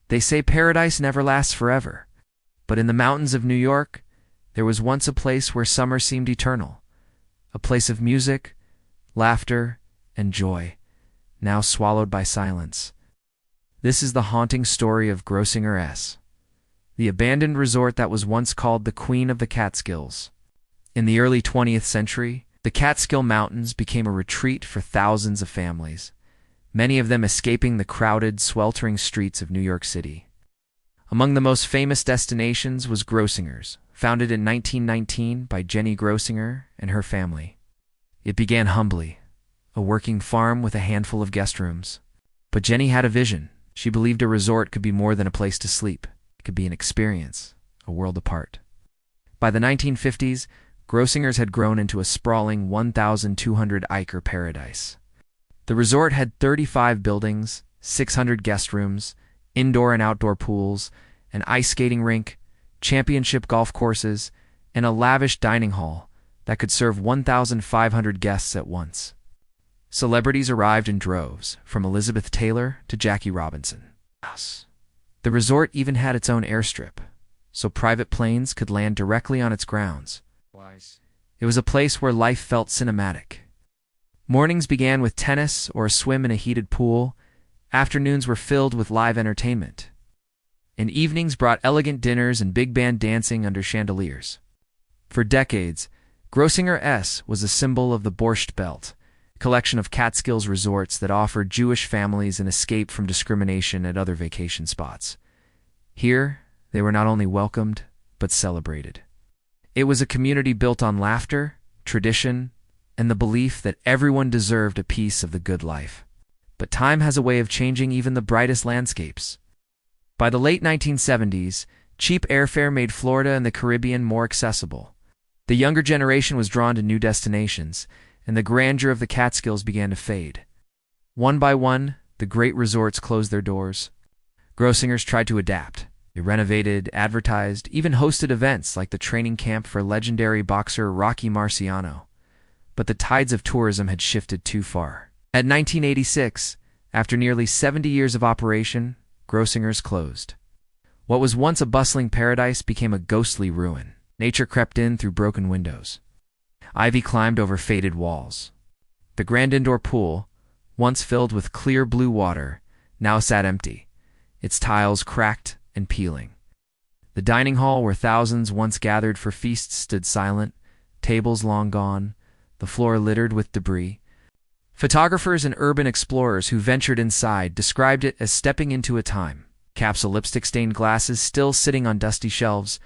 They say paradise never lasts forever, but in the mountains of New York, there was once a place where summer seemed eternal, a place of music, laughter, and joy, now swallowed by silence. This is the haunting story of Grosinger S., the abandoned resort that was once called the Queen of the Catskills. In the early 20th century, the Catskill Mountains became a retreat for thousands of families, many of them escaping the crowded, sweltering streets of New York City. Among the most famous destinations was Grosinger's, founded in 1919 by Jenny Grosinger and her family. It began humbly, a working farm with a handful of guest rooms. But Jenny had a vision. She believed a resort could be more than a place to sleep. It could be an experience, a world apart. By the 1950s, Grosinger's had grown into a sprawling 1,200-acre paradise. The resort had 35 buildings, 600 guest rooms, indoor and outdoor pools, an ice skating rink, championship golf courses, and a lavish dining hall that could serve 1,500 guests at once. Celebrities arrived in droves, from Elizabeth Taylor to Jackie Robinson. The resort even had its own airstrip, so private planes could land directly on its grounds. It was a place where life felt cinematic. Mornings began with tennis or a swim in a heated pool. Afternoons were filled with live entertainment. And evenings brought elegant dinners and big band dancing under chandeliers. For decades, Grosinger S. was a symbol of the Borscht Belt, a collection of Catskills resorts that offered Jewish families an escape from discrimination at other vacation spots. Here, they were not only welcomed, but celebrated. It was a community built on laughter, tradition, and the belief that everyone deserved a piece of the good life. But time has a way of changing even the brightest landscapes. By the late 1970s, cheap airfare made Florida and the Caribbean more accessible. The younger generation was drawn to new destinations, and the grandeur of the Catskills began to fade. One by one, the great resorts closed their doors. Grosinger's tried to adapt. They renovated, advertised, even hosted events like the training camp for legendary boxer Rocky Marciano. But the tides of tourism had shifted too far. At 1986, after nearly 70 years of operation, Grosinger's closed. What was once a bustling paradise became a ghostly ruin. Nature crept in through broken windows. Ivy climbed over faded walls. The grand indoor pool, once filled with clear blue water, now sat empty, its tiles cracked and peeling. The dining hall where thousands once gathered for feasts stood silent, tables long gone, the floor littered with debris. Photographers and urban explorers who ventured inside described it as stepping into a time. Capsule lipstick-stained glasses still sitting on dusty shelves,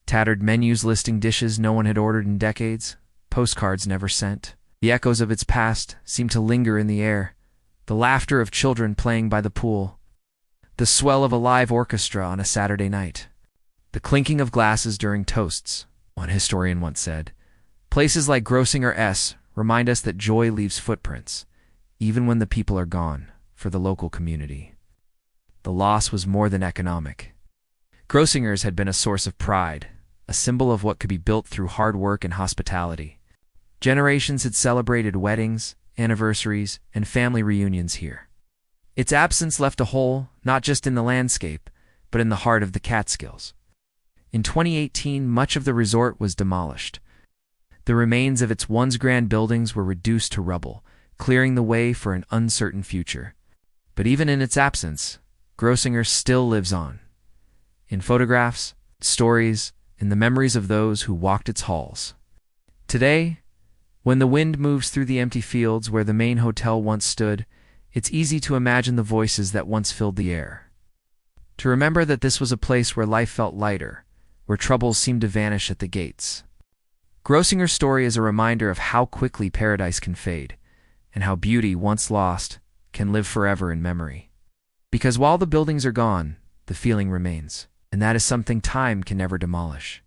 tattered menus listing dishes no one had ordered in decades, postcards never sent. The echoes of its past seemed to linger in the air, the laughter of children playing by the pool, the swell of a live orchestra on a Saturday night, the clinking of glasses during toasts. One historian once said, "Places like Grosinger S. remind us that joy leaves footprints, even when the people are gone, for the local community." The loss was more than economic. Grosinger's had been a source of pride, a symbol of what could be built through hard work and hospitality. Generations had celebrated weddings, anniversaries, and family reunions here. Its absence left a hole, not just in the landscape, but in the heart of the Catskills. In 2018, much of the resort was demolished. The remains of its once grand buildings were reduced to rubble, clearing the way for an uncertain future. But even in its absence, Grosinger still lives on. In photographs, stories, in the memories of those who walked its halls. Today, when the wind moves through the empty fields where the main hotel once stood, it's easy to imagine the voices that once filled the air. To remember that this was a place where life felt lighter, where troubles seemed to vanish at the gates. Grosinger's story is a reminder of how quickly paradise can fade, and how beauty, once lost, can live forever in memory. Because while the buildings are gone, the feeling remains, and that is something time can never demolish.